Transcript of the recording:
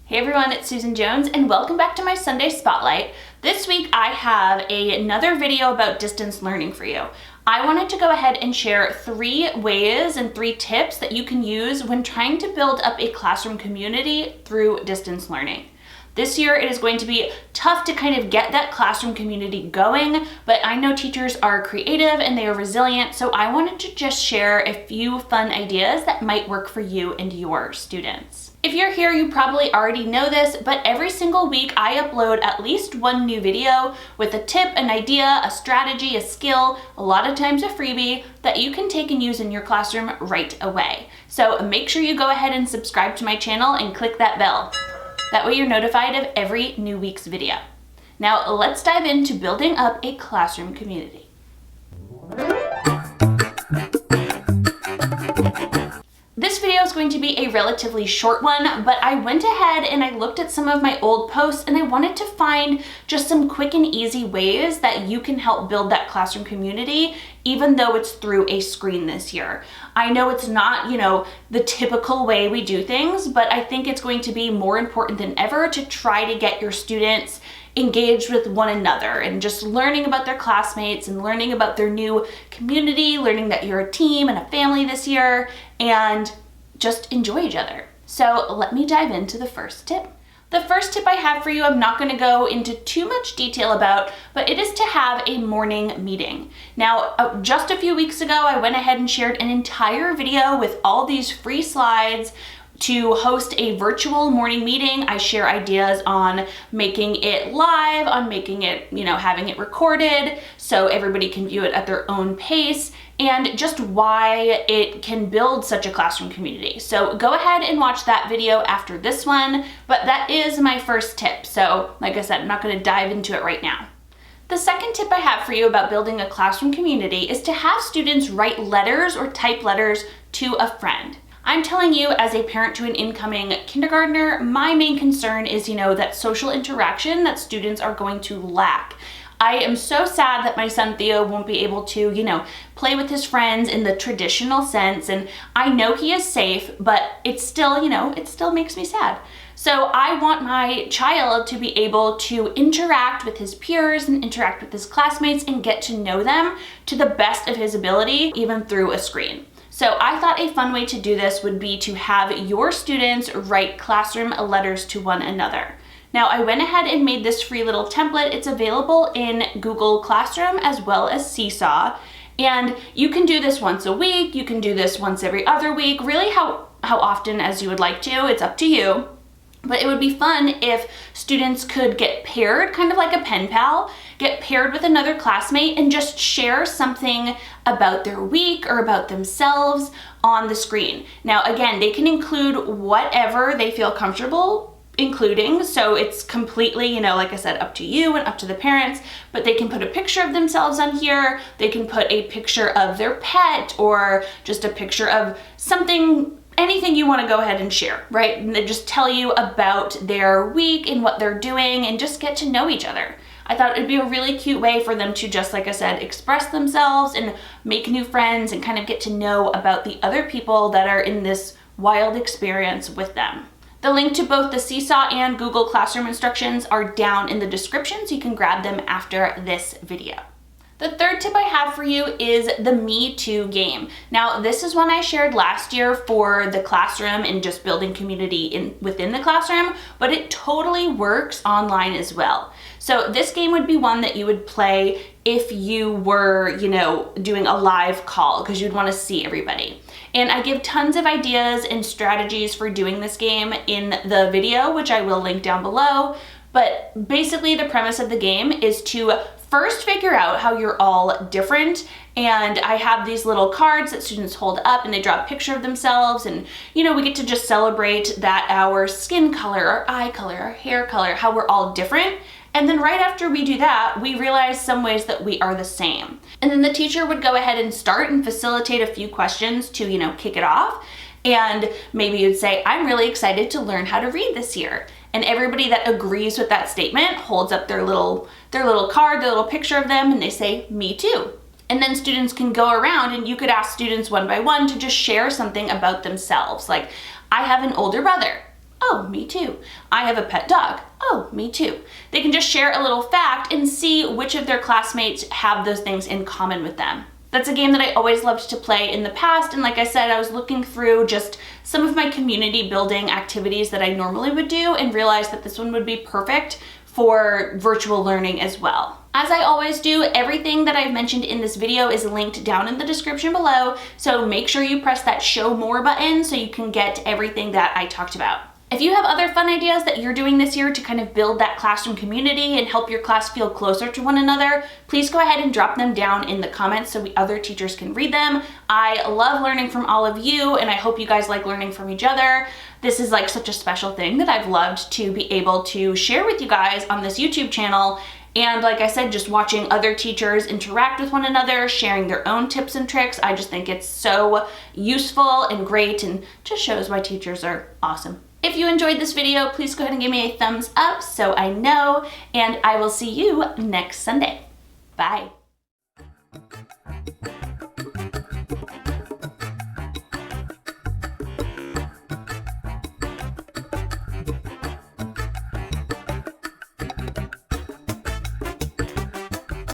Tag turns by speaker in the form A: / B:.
A: Hey everyone, it's Susan Jones and welcome back to my Sunday Spotlight. This week I have another video about distance learning for you. I wanted to go ahead and share 3 ways and 3 tips that you can use when trying to build up a classroom community through distance learning. This year it is going to be tough to kind of get that classroom community going, but I know teachers are creative and they are resilient, so I wanted to just share a few fun ideas that might work for you and your students. If you're here, you probably already know this, but every single week I upload at least one new video with a tip, an idea, a strategy, a skill, a lot of times a freebie that you can take and use in your classroom right away. So make sure you go ahead and subscribe to my channel and click that bell. That way you're notified of every new week's video. Now let's dive into building up a classroom community. This video is going to be a relatively short one, but I went ahead and I looked at some of my old posts and I wanted to find just some quick and easy ways that you can help build that classroom community, even though it's through a screen this year. I know it's not, the typical way we do things, but I think it's going to be more important than ever to try to get your students engaged with one another and just learning about their classmates and learning about their new community, learning that you're a team and a family this year, and just enjoy each other. So let me dive into the first tip. The first tip I have for you, I'm not going to go into too much detail about, but it is to have a morning meeting. Now, just a few weeks ago, I went ahead and shared an entire video with all these free slides to host a virtual morning meeting. I share ideas on making it live, on making it, having it recorded so everybody can view it at their own pace, and just why it can build such a classroom community. So go ahead and watch that video after this one, but that is my first tip. So like I said, I'm not going to dive into it right now. The second tip I have for you about building a classroom community is to have students write letters or type letters to a friend. I'm telling you, as a parent to an incoming kindergartner, my main concern is, that social interaction that students are going to lack. I am so sad that my son Theo won't be able to, play with his friends in the traditional sense, and I know he is safe, but it's still, it still makes me sad. So I want my child to be able to interact with his peers and interact with his classmates and get to know them to the best of his ability, even through a screen. So I thought a fun way to do this would be to have your students write classroom letters to one another. Now I went ahead and made this free little template. It's available in Google Classroom as well as Seesaw. And you can do this once a week, you can do this once every other week, really how often as you would like to, it's up to you. But it would be fun if students could get paired, kind of like a pen pal, get paired with another classmate and just share something about their week or about themselves on the screen. Now, again, they can include whatever they feel comfortable including, so it's completely, like I said, up to you and up to the parents, but they can put a picture of themselves on here, they can put a picture of their pet or just a picture of something, anything you want to go ahead and share, right? And they just tell you about their week and what they're doing and just get to know each other. I thought it'd be a really cute way for them to just, like I said, express themselves and make new friends and kind of get to know about the other people that are in this wild experience with them. The link to both the Seesaw and Google Classroom instructions are down in the description, so you can grab them after this video. The third tip I have for you is the Metoo Game. Now, this is one I shared last year for the classroom and just building community within the classroom, but it totally works online as well. So this game would be one that you would play if you were, doing a live call because you'd want to see everybody. And I give tons of ideas and strategies for doing this game in the video, which I will link down below. But basically the premise of the game is to first figure out how you're all different. And I have these little cards that students hold up and they draw a picture of themselves. And, we get to just celebrate that our skin color, our eye color, our hair color, how we're all different. And then right after we do that, we realize some ways that we are the same. And then the teacher would go ahead and start and facilitate a few questions to, kick it off. And maybe you'd say, I'm really excited to learn how to read this year. And everybody that agrees with that statement holds up their little card, their little picture of them, and they say, me too. And then students can go around and you could ask students one by one to just share something about themselves. Like, I have an older brother. Oh, me too. I have a pet dog. Oh, me too. They can just share a little fact and see which of their classmates have those things in common with them. That's a game that I always loved to play in the past, and like I said, I was looking through just some of my community building activities that I normally would do and realized that this one would be perfect for virtual learning as well. As I always do, everything that I've mentioned in this video is linked down in the description below, so make sure you press that show more button so you can get everything that I talked about. If you have other fun ideas that you're doing this year to kind of build that classroom community and help your class feel closer to one another, please go ahead and drop them down in the comments so other teachers can read them. I love learning from all of you, and I hope you guys like learning from each other. This is like such a special thing that I've loved to be able to share with you guys on this YouTube channel. And like I said, just watching other teachers interact with one another, sharing their own tips and tricks, I just think it's so useful and great and just shows why teachers are awesome. If you enjoyed this video, please go ahead and give me a thumbs up so I know, and I will see you next Sunday. Bye.